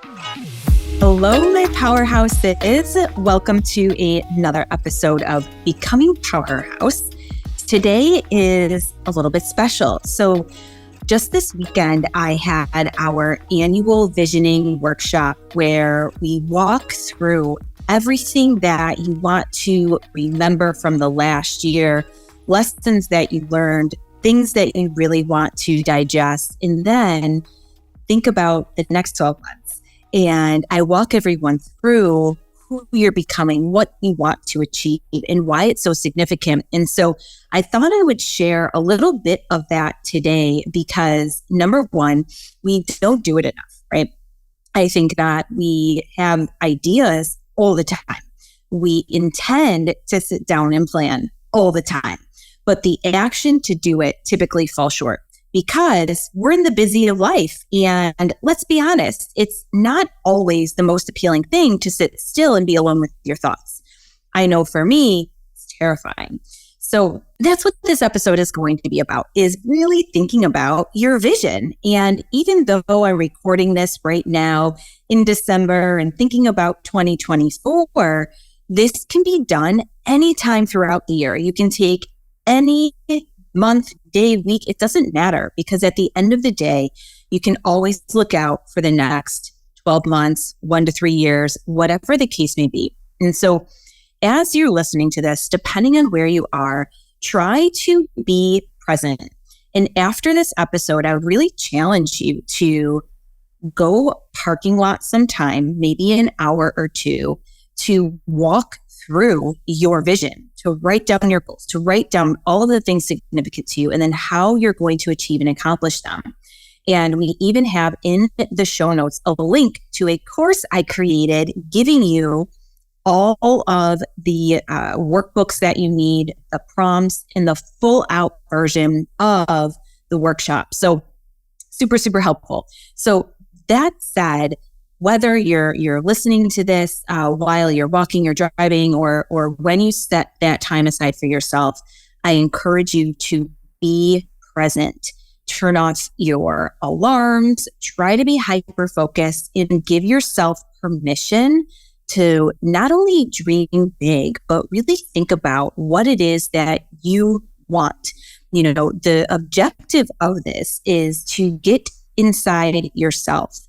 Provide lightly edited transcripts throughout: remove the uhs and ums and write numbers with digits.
Hello, my PowHERHouses. Welcome to another episode of Becoming PowHERHouse. Today is a little bit special. So just this weekend, I had our annual visioning workshop where we walk through everything that you want to remember from the last year, lessons that you learned, things that you really want to digest, and then think about the next 12 months. And I walk everyone through who you're becoming, what you want to achieve, and why it's so significant. And so I thought I would share a little bit of that today because, number one, we don't do it enough, right? I think that we have ideas all the time. We intend to sit down and plan all the time, but the action to do it typically falls short. Because we're in the busy of life. And let's be honest, it's not always the most appealing thing to sit still and be alone with your thoughts. I know for me, it's terrifying. So that's what this episode is going to be about, is really thinking about your vision. And even though I'm recording this right now in December and thinking about 2024, this can be done anytime throughout the year. You can take any month, day, week, it doesn't matter, because at the end of the day, you can always look out for the next 12 months, 1 to 3 years, whatever the case may be. And so as you're listening to this, depending on where you are, try to be present. And after this episode, I would really challenge you to go parking lot sometime, maybe an hour or two, to walk through your vision, to write down your goals, to write down all of the things significant to you, and then how you're going to achieve and accomplish them. And we even have in the show notes a link to a course I created giving you all of the workbooks that you need, the prompts, and the full out version of the workshop. So super, super helpful. So that said, whether you're listening to this while you're walking or driving, or when you set that time aside for yourself, I encourage you to be present. Turn off your alarms. Try to be hyper-focused and give yourself permission to not only dream big, but really think about what it is that you want. You know, the objective of this is to get inside yourself,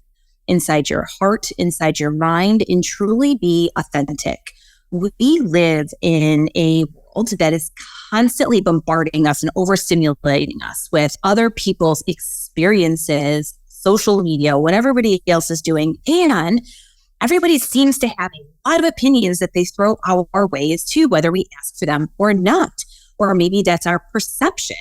inside your heart, inside your mind, and truly be authentic. We live in a world that is constantly bombarding us and overstimulating us with other people's experiences, social media, what everybody else is doing. And everybody seems to have a lot of opinions that they throw our ways too, whether we ask for them or not. Or maybe that's our perception.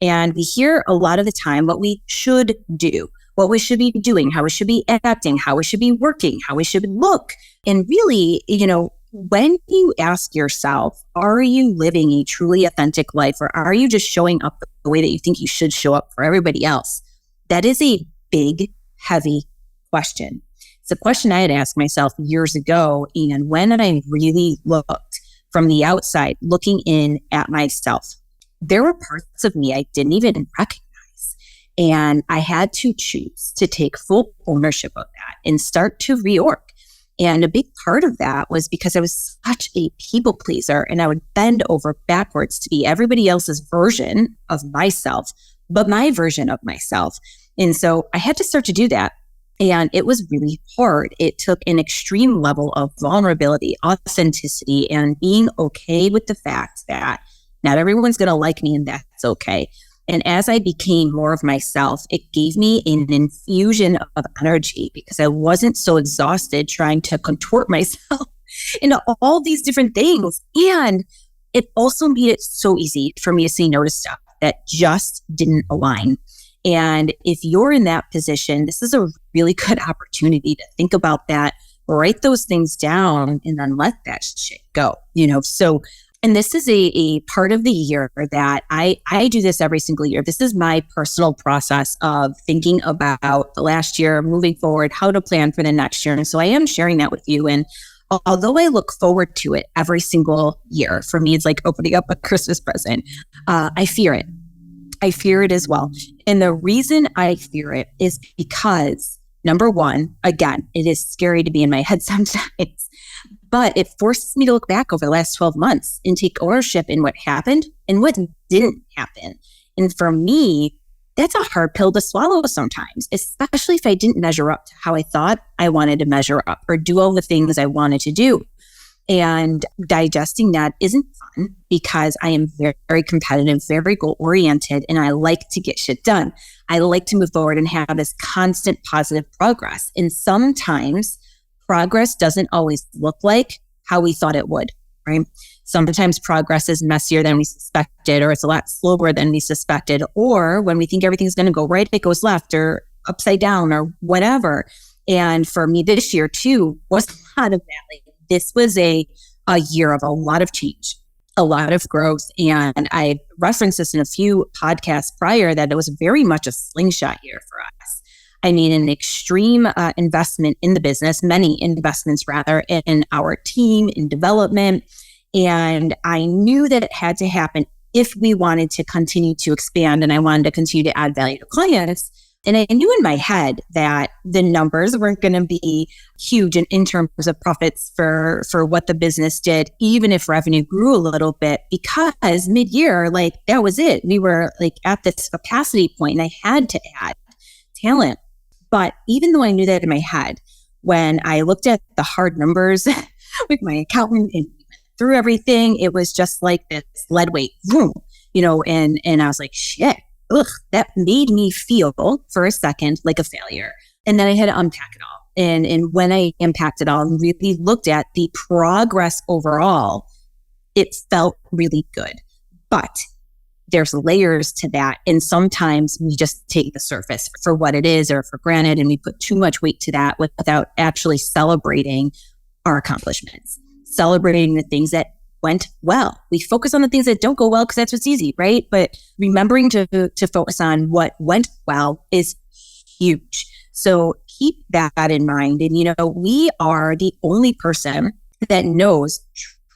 And we hear a lot of the time what we should do, what we should be doing, how we should be acting, how we should be working, how we should look. And really, you know, when you ask yourself, are you living a truly authentic life, or are you just showing up the way that you think you should show up for everybody else? That is a big, heavy question. It's a question I had asked myself years ago. And when I really looked from the outside, looking in at myself, there were parts of me I didn't even recognize. And I had to choose to take full ownership of that and start to reorg. And a big part of that was because I was such a people pleaser, and I would bend over backwards to be everybody else's version of myself, but my version of myself. And so I had to start to do that. And it was really hard. It took an extreme level of vulnerability, authenticity, and being okay with the fact that not everyone's going to like me, and that's okay. And as I became more of myself, it gave me an infusion of energy because I wasn't so exhausted trying to contort myself into all these different things. And it also made it so easy for me to say no to stuff that just didn't align. And if you're in that position, this is a really good opportunity to think about that, write those things down, and then let that shit go, you know? So And this is a part of the year that I do this every single year. This is my personal process of thinking about the last year, moving forward, how to plan for the next year. And so I am sharing that with you. And although I look forward to it every single year, for me, it's like opening up a Christmas present. I fear it. I fear it as well. And the reason I fear it is because number one, again, it is scary to be in my head sometimes, but it forces me to look back over the last 12 months and take ownership in what happened and what didn't happen. And for me, that's a hard pill to swallow sometimes, especially if I didn't measure up to how I thought I wanted to measure up or do all the things I wanted to do. And digesting that isn't fun because I am very, very competitive, very goal-oriented, and I like to get shit done. I like to move forward and have this constant positive progress. And sometimes progress doesn't always look like how we thought it would, right? Sometimes progress is messier than we suspected, or it's a lot slower than we suspected. Or when we think everything's going to go right, it goes left or upside down or whatever. And for me this year too was a lot of that. Like, this was a year of a lot of change, a lot of growth. And I referenced this in a few podcasts prior that it was very much a slingshot year for us. I mean, an extreme investment in the business, many investments rather, in our team, in development. And I knew that it had to happen if we wanted to continue to expand and I wanted to continue to add value to clients. And I knew in my head that the numbers weren't going to be huge in terms of profits for what the business did, even if revenue grew a little bit, because mid-year, like, that was it. We were like at this capacity point and I had to add talent. But even though I knew that in my head, when I looked at the hard numbers with my accountant and through everything, it was just like this lead weight, boom, and I was like, shit. Ugh, that made me feel for a second like a failure. And then I had to unpack it all. And when I unpacked it all and really looked at the progress overall, it felt really good. But there's layers to that. And sometimes we just take the surface for what it is or for granted, and we put too much weight to that without actually celebrating our accomplishments, celebrating the things that went well. We focus on the things that don't go well because that's what's easy, right? But remembering to focus on what went well is huge. So keep that in mind. And, we are the only person that knows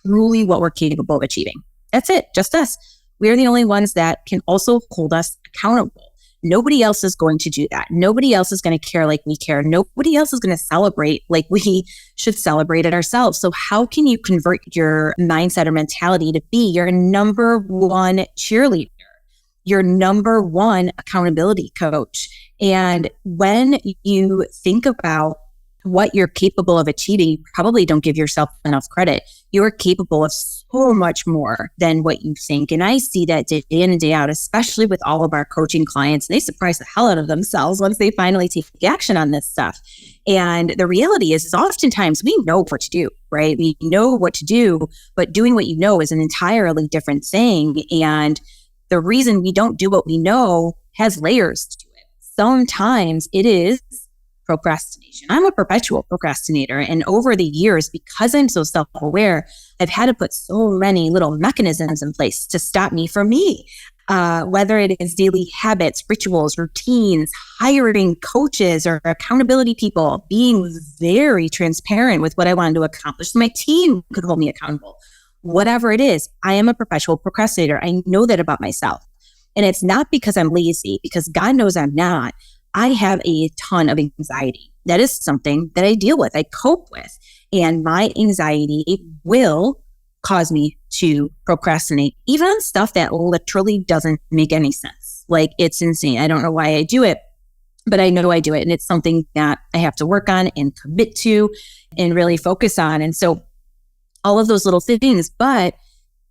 truly what we're capable of achieving. That's it. Just us. We're the only ones that can also hold us accountable. Nobody else is going to do that. Nobody else is going to care like we care. Nobody else is going to celebrate like we should celebrate it ourselves. So how can you convert your mindset or mentality to be your number one cheerleader, your number one accountability coach? And when you think about what you're capable of achieving, you probably don't give yourself enough credit. You're capable of so much more than what you think. And I see that day in and day out, especially with all of our coaching clients. They surprise the hell out of themselves once they finally take action on this stuff. And the reality is oftentimes we know what to do, right? We know what to do, but doing what you know is an entirely different thing. And the reason we don't do what we know has layers to it. Sometimes it is procrastination. I'm a perpetual procrastinator. And over the years, because I'm so self-aware, I've had to put so many little mechanisms in place to stop me from me. Whether it is daily habits, rituals, routines, hiring coaches or accountability people, being very transparent with what I wanted to accomplish so my team could hold me accountable. Whatever it is, I am a perpetual procrastinator. I know that about myself. And it's not because I'm lazy, because God knows I'm not. I have a ton of anxiety. That is something that I deal with, I cope with. And my anxiety will cause me to procrastinate, even on stuff that literally doesn't make any sense. Like, it's insane. I don't know why I do it, but I know I do it. And it's something that I have to work on and commit to and really focus on. And so all of those little things, but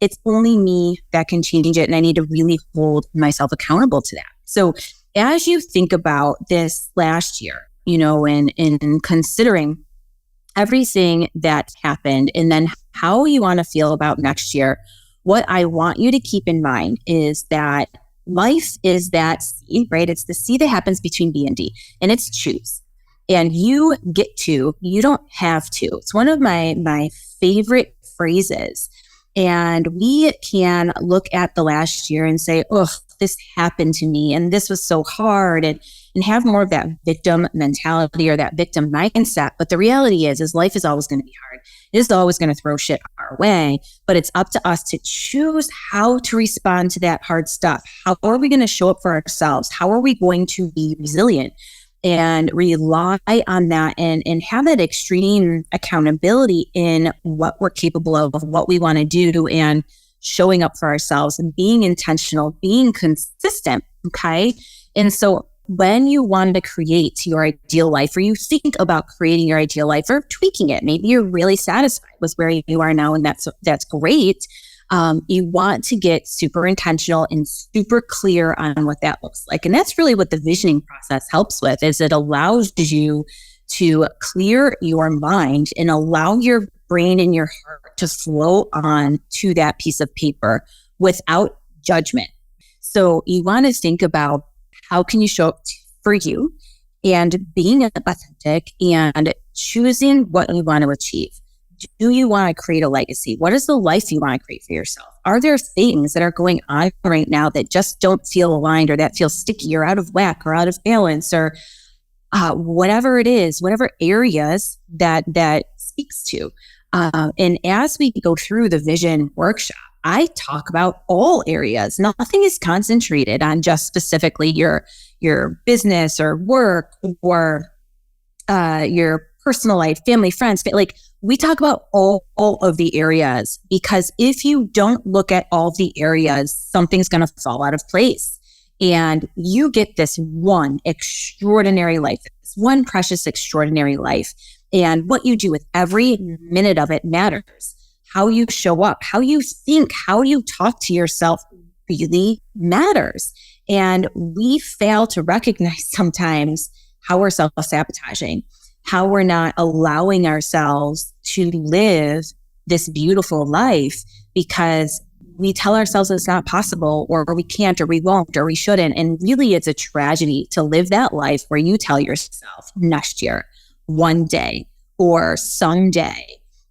it's only me that can change it. And I need to really hold myself accountable to that. So as you think about this last year, and considering everything that happened and then how you want to feel about next year, what I want you to keep in mind is that life is that C, right? It's the C that happens between B and D, and it's choose. And you get to, you don't have to. It's one of my favorite phrases. And we can look at the last year and say, oh, this happened to me and this was so hard, and have more of that victim mentality or that victim mindset. But the reality is life is always going to be hard. It is always going to throw shit our way, but it's up to us to choose how to respond to that hard stuff. How are we going to show up for ourselves? How are we going to be resilient? and rely on that and have that extreme accountability in what we're capable of what we want to do, and showing up for ourselves and being intentional, being consistent. Okay. And so when you want to create your ideal life, or you think about creating your ideal life or tweaking it, maybe you're really satisfied with where you are now, and that's great. You want to get super intentional and super clear on what that looks like. And that's really what the visioning process helps with, is it allows you to clear your mind and allow your brain and your heart to flow on to that piece of paper without judgment. So you want to think about, how can you show up for you, and being authentic and choosing what you want to achieve. Do you want to create a legacy? What is the life you want to create for yourself? Are there things that are going on right now that just don't feel aligned, or that feel sticky or out of whack or out of balance, or whatever it is, whatever areas that speaks to? And as we go through the vision workshop, I talk about all areas. Nothing is concentrated on just specifically your business or work or your personal life, family, friends. Like, we talk about all of the areas, because if you don't look at all the areas, something's going to fall out of place. And you get this one extraordinary life, this one precious, extraordinary life. And what you do with every minute of it matters. How you show up, how you think, how you talk to yourself really matters. And we fail to recognize sometimes how we're self-sabotaging, how we're not allowing ourselves to live this beautiful life, because we tell ourselves it's not possible, or we can't, or we won't, or we shouldn't. And really, it's a tragedy to live that life where you tell yourself next year, one day, or someday.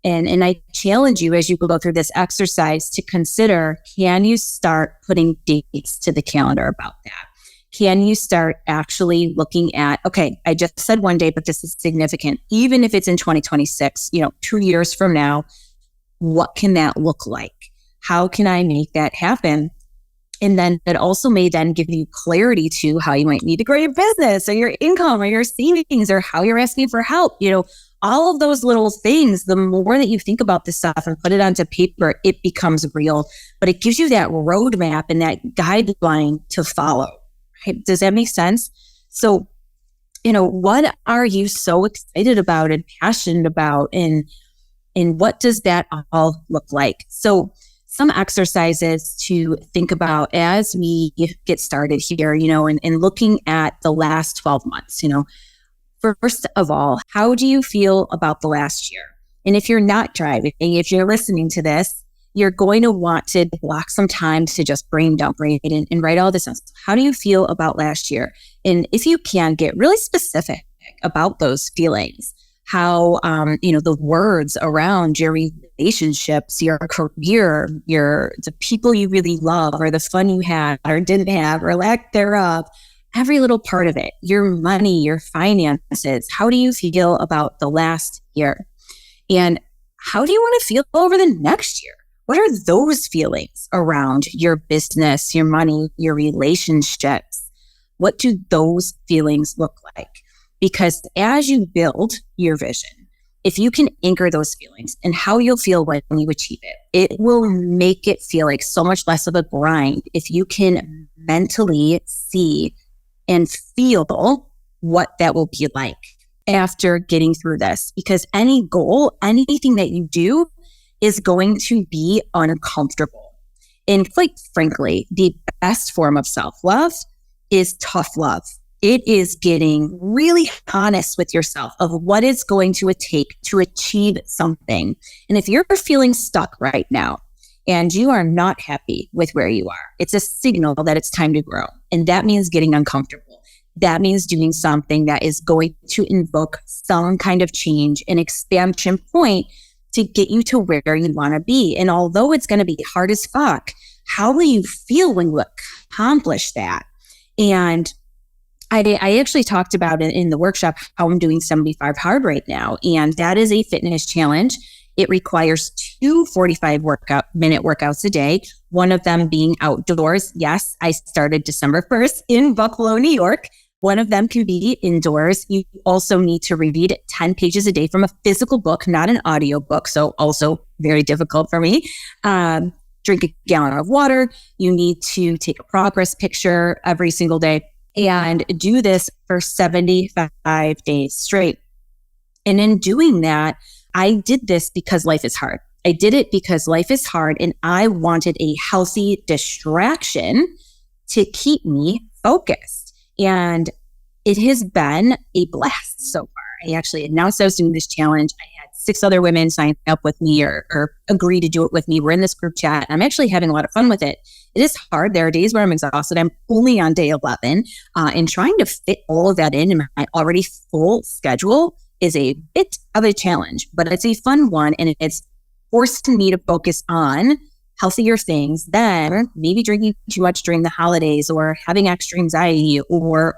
And I challenge you, as you go through this exercise, to consider, can you start putting dates to the calendar about that? Can you start actually looking at, okay, I just said one day, but this is significant. Even if it's in 2026, 2 years from now, what can that look like? How can I make that happen? And then it also may then give you clarity to how you might need to grow your business, or your income, or your savings, or how you're asking for help. All of those little things, the more that you think about this stuff and put it onto paper, it becomes real. But it gives you that roadmap and that guideline to follow. Right? Does that make sense? So, what are you so excited about and passionate about? And what does that all look like? So, some exercises to think about as we get started here, and looking at the last 12 months, First of all, how do you feel about the last year? And if you're not driving, if you're listening to this, you're going to want to block some time to just brain dump, right? And write all this down. How do you feel about last year? And if you can, get really specific about those feelings. How, the words around your relationships, your career, the people you really love, or the fun you had or didn't have, or lack thereof. Every little part of it, your money, your finances. How do you feel about the last year? And how do you want to feel over the next year? What are those feelings around your business, your money, your relationships? What do those feelings look like? Because as you build your vision, if you can anchor those feelings and how you'll feel when you achieve it, it will make it feel like so much less of a grind if you can mentally see and feel what that will be like after getting through this. Because any goal, anything that you do is going to be uncomfortable. And quite frankly, the best form of self-love is tough love. It is getting really honest with yourself of what it's going to take to achieve something. And if you're feeling stuck right now, and you are not happy with where you are, it's a signal that it's time to grow. And that means getting uncomfortable. That means doing something that is going to invoke some kind of change, an expansion point to get you to where you want to be. And although it's going to be hard as fuck, how will you feel when you accomplish that? And I actually talked about it in the workshop, how I'm doing 75 hard right now. And that is a fitness challenge. It requires 2 45-minute workouts a day, one of them being outdoors. Yes, I started December 1st in Buffalo, New York. One of them can be indoors. You also need to read 10 pages a day from a physical book, not an audio book. So also very difficult for me. Drink a gallon of water. You need to take a progress picture every single day and do this for 75 days straight. And in doing that, I did this because life is hard. I did it because life is hard and I wanted a healthy distraction to keep me focused. And it has been a blast so far. I actually announced I was doing this challenge. I had 6 other women sign up with me or agree to do it with me. We're in this group chat. I'm actually having a lot of fun with it. It is hard. There are days where I'm exhausted. I'm only on day 11 and trying to fit all of that in my already full schedule is a bit of a challenge, but it's a fun one. And it's forced me to focus on healthier things than maybe drinking too much during the holidays or having extra anxiety or,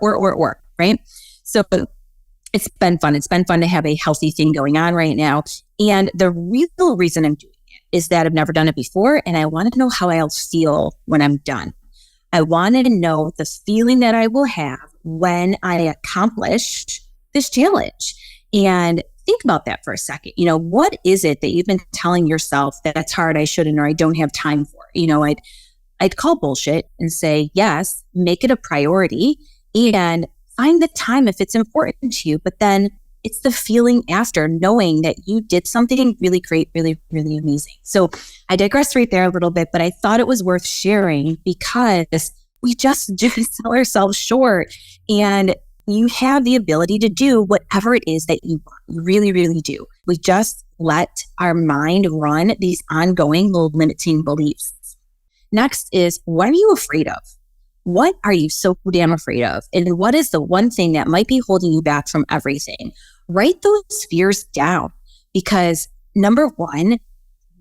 right? So it's been fun. It's been fun to have a healthy thing going on right now. And the real reason I'm doing it is that I've never done it before. And I want to know how I'll feel when I'm done. I wanted to know the feeling that I will have when I accomplish this challenge. And think about that for a second. What is it that you've been telling yourself that that's hard, I shouldn't, or I don't have time for? I'd call bullshit and say, yes, make it a priority and find the time if it's important to you. But then it's the feeling after knowing that you did something really great, really, really amazing. So I digressed right there a little bit, but I thought it was worth sharing because we just do sell ourselves short. And you have the ability to do whatever it is that you want. You really, really do. We just let our mind run these ongoing limiting beliefs. Next is, what are you afraid of? What are you so damn afraid of? And what is the one thing that might be holding you back from everything? Write those fears down because number one,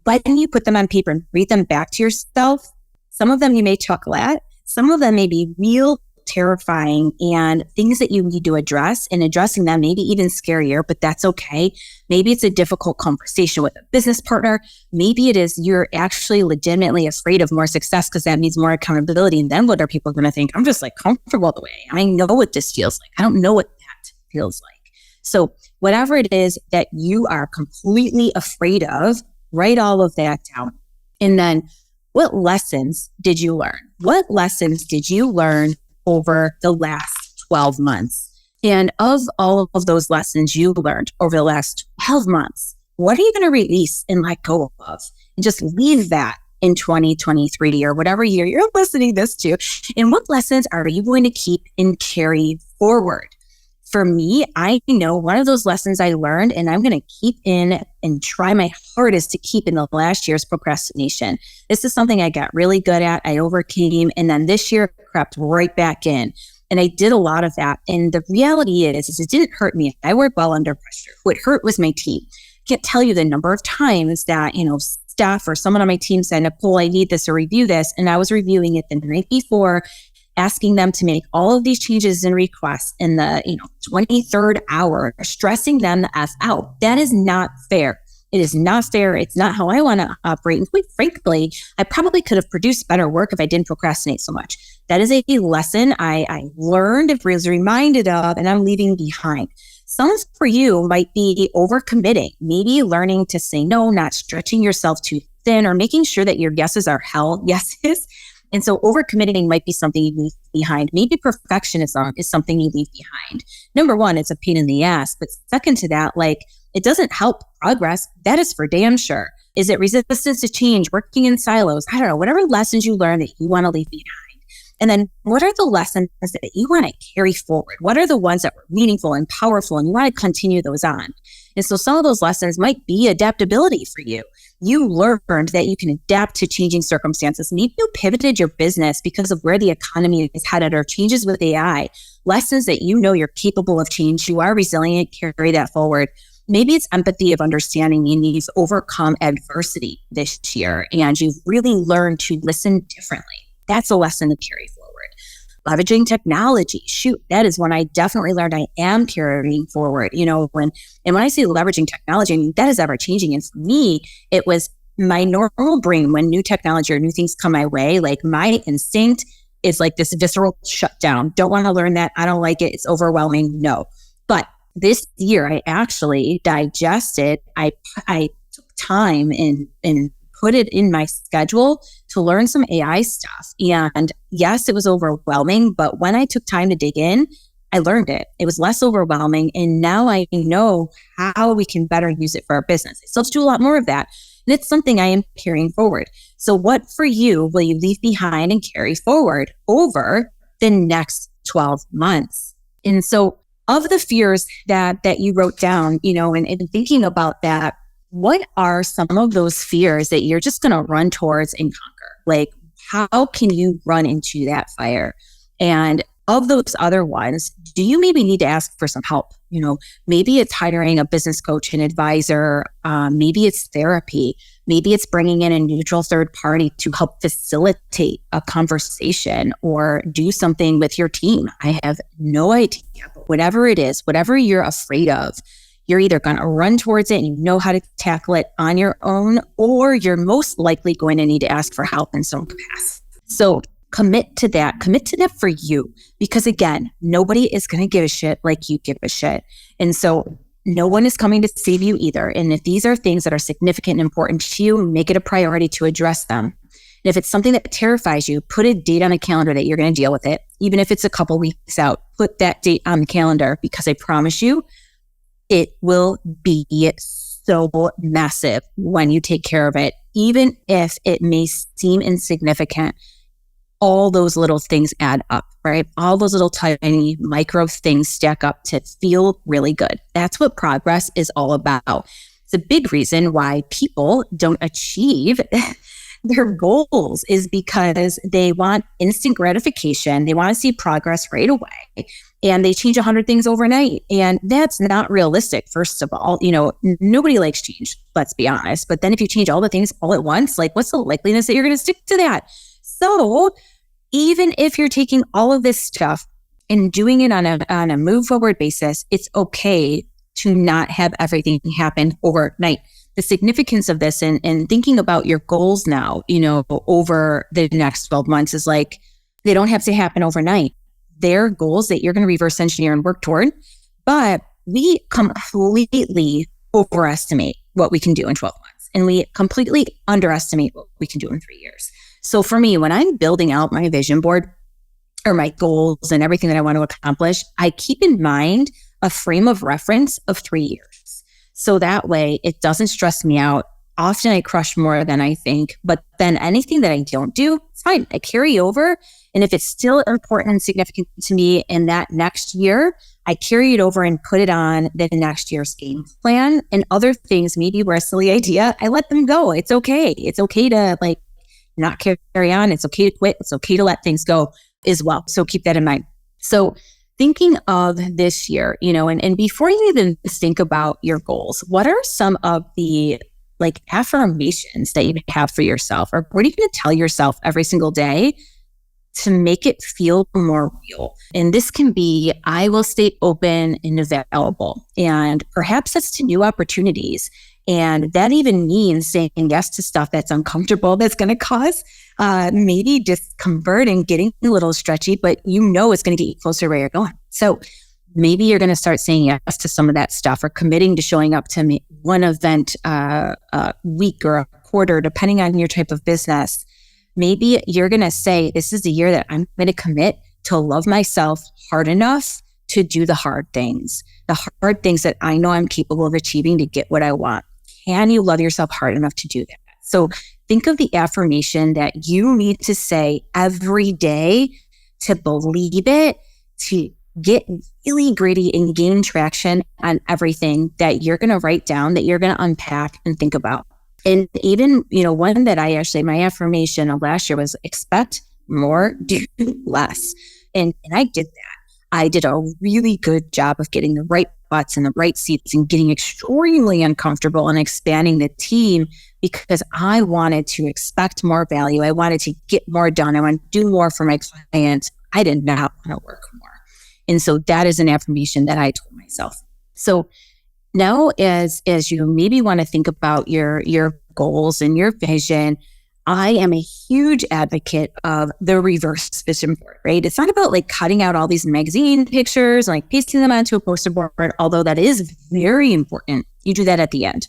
when you put them on paper and read them back to yourself, some of them you may chuckle at, some of them may be real terrifying and things that you need to address, and addressing them maybe even scarier, but that's okay. Maybe it's a difficult conversation with a business partner. Maybe it is you're actually legitimately afraid of more success because that means more accountability. And then what are people going to think? I'm just comfortable the way. I know what this feels like. I don't know what that feels like. So whatever it is that you are completely afraid of, write all of that down. And then what lessons did you learn? What lessons did you learn over the last 12 months? And of all of those lessons you learned over the last 12 months, what are you going to release and let go of? And just leave that in 2023 or whatever year you're listening this to. And what lessons are you going to keep and carry forward? For me, I know one of those lessons I learned and I'm going to keep in and try my hardest to keep in the last year's procrastination. This is something I got really good at. I overcame. And then this year crept right back in. And I did a lot of that. And the reality is it didn't hurt me. I worked well under pressure. What hurt was my team. I can't tell you the number of times that, staff or someone on my team said, Nicole, I need this or review this. And I was reviewing it the night before, asking them to make all of these changes and requests in the 23rd hour, stressing them the F out. That is not fair. It is not fair. It's not how I want to operate. And quite frankly, I probably could have produced better work if I didn't procrastinate so much. That is a lesson I learned, was reminded of, and I'm leaving behind. Some for you might be overcommitting, maybe learning to say no, not stretching yourself too thin, or making sure that your yeses are hell yeses. And so overcommitting might be something you leave behind. Maybe perfectionism is something you leave behind. Number one, it's a pain in the ass. But second to that, it doesn't help progress. That is for damn sure. Is it resistance to change, working in silos? I don't know, whatever lessons you learn that you want to leave behind. And then what are the lessons that you want to carry forward? What are the ones that were meaningful and powerful and you want to continue those on? And so some of those lessons might be adaptability for you. You learned that you can adapt to changing circumstances. Maybe you pivoted your business because of where the economy is headed or changes with AI. Lessons that you're capable of change. You are resilient, carry that forward. Maybe it's empathy of understanding you need to overcome adversity this year and you've really learned to listen differently. That's a lesson to carry forward. Leveraging technology. Shoot, that is one I definitely learned I am carrying forward. When I say leveraging technology, that is ever changing. And for me, it was my normal brain when new technology or new things come my way, my instinct it's like this visceral shutdown. Don't want to learn that. I don't like it. It's overwhelming. No. But this year, I actually digested. I took time and put it in my schedule to learn some AI stuff. And yes, it was overwhelming, but when I took time to dig in, I learned it. It was less overwhelming. And now I know how we can better use it for our business. I still have to do a lot more of that. And it's something I am carrying forward. So what for you will you leave behind and carry forward over the next 12 months? And so of the fears that you wrote down, and thinking about that, what are some of those fears that you're just going to run towards and conquer? Like, how can you run into that fire? And of those other ones, do you maybe need to ask for some help? Maybe it's hiring a business coach, an advisor. Maybe it's therapy. Maybe it's bringing in a neutral third party to help facilitate a conversation or do something with your team. I have no idea, but whatever it is, whatever you're afraid of, you're either going to run towards it and you know how to tackle it on your own, or you're most likely going to need to ask for help in some capacity. So commit to that for you, because again, nobody is going to give a shit like you give a shit. And so no one is coming to save you either. And if these are things that are significant and important to you, make it a priority to address them. And if it's something that terrifies you, put a date on the calendar that you're going to deal with it. Even if it's a couple weeks out, put that date on the calendar, because I promise you, it will be so massive when you take care of it. Even if it may seem insignificant, all those little things add up, right? All those little tiny micro things stack up to feel really good. That's what progress is all about. It's a big reason why people don't achieve their goals, is because they want instant gratification. They want to see progress right away. And they change 100 things overnight. And that's not realistic, first of all. Nobody likes change, let's be honest. But then if you change all the things all at once, like, what's the likeliness that you're going to stick to that? So even if you're taking all of this stuff and doing it on a move forward basis, it's okay to not have everything happen overnight. The significance of this and thinking about your goals now, over the next 12 months is like, they don't have to happen overnight. They're goals that you're going to reverse engineer and work toward, but we completely overestimate what we can do in 12 months. And we completely underestimate what we can do in 3 years. So for me, when I'm building out my vision board or my goals and everything that I want to accomplish, I keep in mind a frame of reference of 3 years. So that way it doesn't stress me out. Often I crush more than I think, but then anything that I don't do, it's fine. I carry over. And if it's still important and significant to me in that next year, I carry it over and put it on the next year's game plan. And other things maybe were a silly idea, I let them go. It's okay. It's okay to not carry on. It's okay to quit. It's okay to let things go as well. So keep that in mind. So thinking of this year, and before you even think about your goals, what are some of the affirmations that you have for yourself? Or what are you going to tell yourself every single day to make it feel more real? And this can be, I will stay open and available. And perhaps that's to new opportunities. And that even means saying yes to stuff that's uncomfortable, that's going to cause maybe discomfort and getting a little stretchy, but it's going to get you closer to where you're going. So maybe you're going to start saying yes to some of that stuff, or committing to showing up to one event a week or a quarter, depending on your type of business. Maybe you're going to say, this is the year that I'm going to commit to love myself hard enough to do the hard things that I know I'm capable of achieving to get what I want. Can you love yourself hard enough to do that? So think of the affirmation that you need to say every day to believe it, to get really gritty and gain traction on everything that you're going to write down, that you're going to unpack and think about. And even, one that my affirmation of last year was expect more, do less. And I did that. I did a really good job of getting the right butts in the right seats and getting extremely uncomfortable and expanding the team, because I wanted to expect more value. I wanted to get more done. I wanted to do more for my clients. I did not want to work more. And so that is an affirmation that I told myself. So now as you maybe want to think about your goals and your vision, I am a huge advocate of the reverse vision board, right? It's not about like cutting out all these magazine pictures and like pasting them onto a poster board, although that is very important. You do that at the end.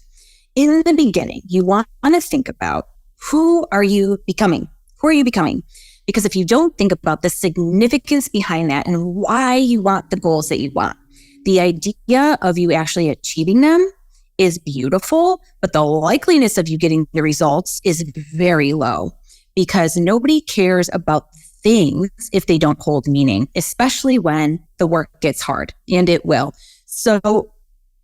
In the beginning, you want to think about who are you becoming? Who are you becoming? Because if you don't think about the significance behind that and why you want the goals that you want, the idea of you actually achieving them is beautiful, but the likeliness of you getting the results is very low because nobody cares about things if they don't hold meaning, especially when the work gets hard, and it will. So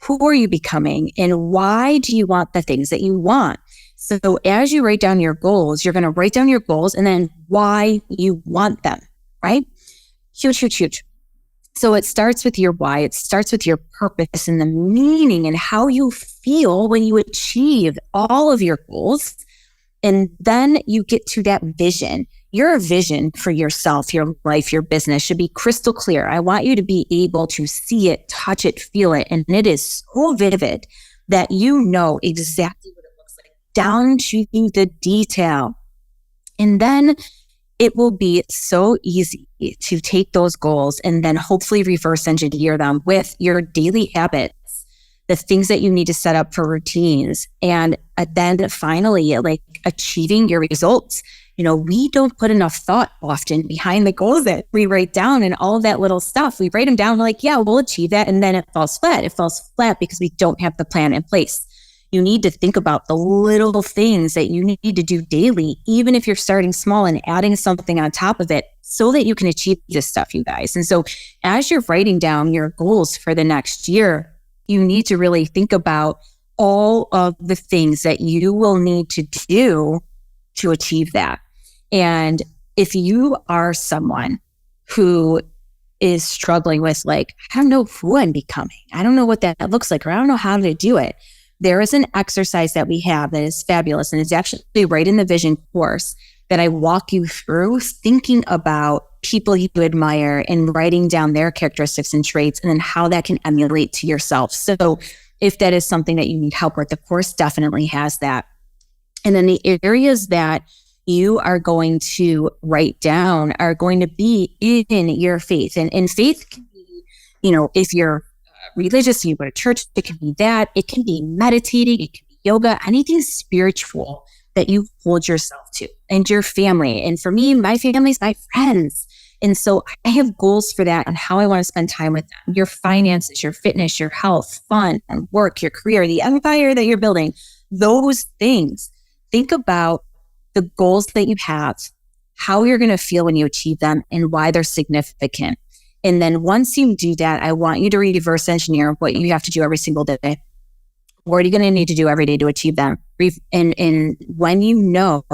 who are you becoming and why do you want the things that you want? So as you write down your goals, you're going to write down your goals and then why you want them, right? Huge, huge, huge. So it starts with your why. It starts with your purpose and the meaning and how you feel when you achieve all of your goals. And then you get to that vision. Your vision for yourself, your life, your business should be crystal clear. I want you to be able to see it, touch it, feel it. And it is so vivid that you know exactly what it looks like down to the detail. And then it will be so easy to take those goals and then hopefully reverse engineer them with your daily habits, the things that you need to set up for routines, and then finally like achieving your results. We don't put enough thought often behind the goals that we write down and all of that little stuff. We write them down like, yeah, we'll achieve that. And then it falls flat. It falls flat because we don't have the plan in place. You need to think about the little things that you need to do daily, even if you're starting small and adding something on top of it so that you can achieve this stuff, you guys. And so as you're writing down your goals for the next year, you need to really think about all of the things that you will need to do to achieve that. And if you are someone who is struggling with like, I don't know who I'm becoming, I don't know what that looks like, or I don't know how to do it, there is an exercise that we have that is fabulous. And it's actually right in the vision course that I walk you through thinking about people you admire and writing down their characteristics and traits and then how that can emulate to yourself. So if that is something that you need help with, the course definitely has that. And then the areas that you are going to write down are going to be in your faith. And faith can be, if you're religious, you go to church, it can be that, it can be meditating, it can be yoga, anything spiritual that you hold yourself to and your family. And for me, my family is my friends. And so I have goals for that and how I want to spend time with them. Your finances, your fitness, your health, fun, and work, your career, the empire that you're building, those things. Think about the goals that you have, how you're going to feel when you achieve them, and why they're significant. And then once you do that, I want you to reverse engineer what you have to do every single day. What are you going to need to do every day to achieve them? And when you know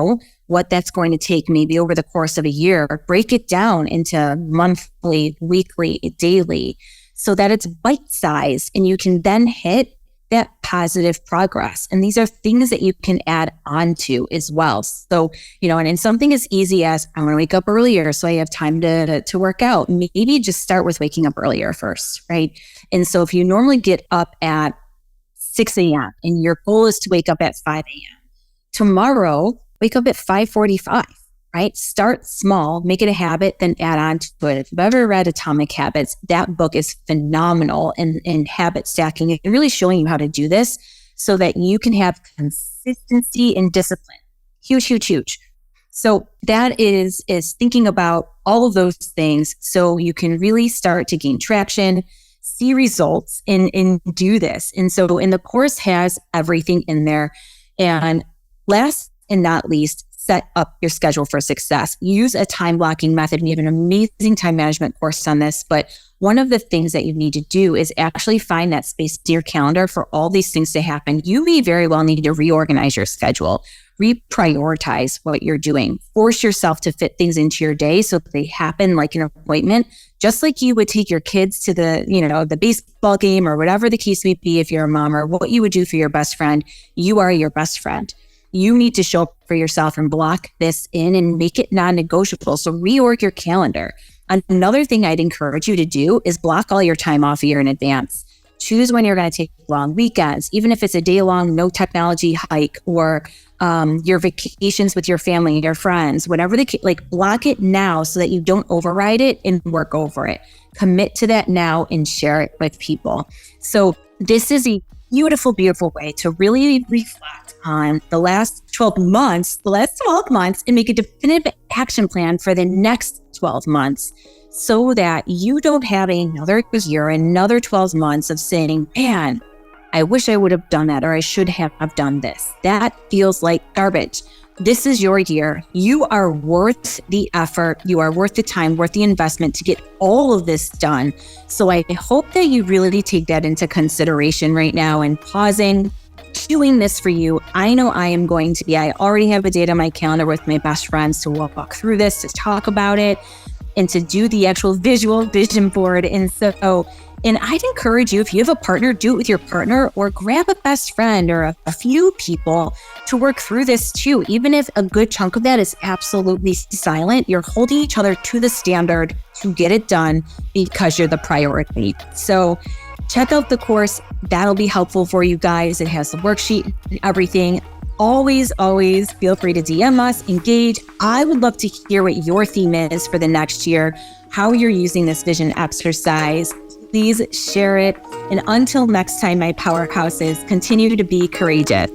what that's going to take, maybe over the course of a year, break it down into monthly, weekly, daily, so that it's bite-sized and you can then hit that positive progress. And these are things that you can add on to as well. So, and something as easy as I'm going to wake up earlier so I have time to work out. Maybe just start with waking up earlier first, right? And so if you normally get up at 6 a.m. and your goal is to wake up at 5 a.m., tomorrow, wake up at 5:45, right? Start small, make it a habit, then add on to it. If you've ever read Atomic Habits, that book is phenomenal in habit stacking and really showing you how to do this so that you can have consistency and discipline. Huge, huge, huge. So that is thinking about all of those things so you can really start to gain traction, see results, and do this. And so, the course has everything in there. And last and not least, set up your schedule for success. Use a time blocking method. We have an amazing time management course on this, but one of the things that you need to do is actually find that space in your calendar for all these things to happen. You may very well need to reorganize your schedule, reprioritize what you're doing, force yourself to fit things into your day so that they happen like an appointment, just like you would take your kids to the baseball game or whatever the case may be if you're a mom, or what you would do for your best friend. You are your best friend. You need to show up for yourself and block this in and make it non-negotiable. So reorg your calendar. Another thing I'd encourage you to do is block all your time off a year in advance. Choose when you're going to take long weekends, even if it's a day-long no technology hike or your vacations with your family and your friends, whatever block it now so that you don't override it and work over it. Commit to that now and share it with people. So this is a beautiful, beautiful way to really reflect on the last 12 months, and make a definitive action plan for the next 12 months so that you don't have another year, another 12 months of saying, man, I wish I would have done that, or I should have done this. That feels like garbage. This is your year. You are worth the effort. You are worth the time, worth the investment to get all of this done. So I hope that you really take that into consideration right now and pausing, doing this for you. I know I am going to be. I already have a date on my calendar with my best friends to walk through this, to talk about it, and to do the actual visual vision board. And I'd encourage you, if you have a partner, do it with your partner or grab a best friend or a few people to work through this too. Even if a good chunk of that is absolutely silent, you're holding each other to the standard to get it done because you're the priority. So check out the course. That'll be helpful for you guys. It has the worksheet and everything. Always feel free to DM us, engage. I would love to hear what your theme is for the next year, how you're using this vision exercise. Please share it. And until next time, my powerhouses, continue to be courageous.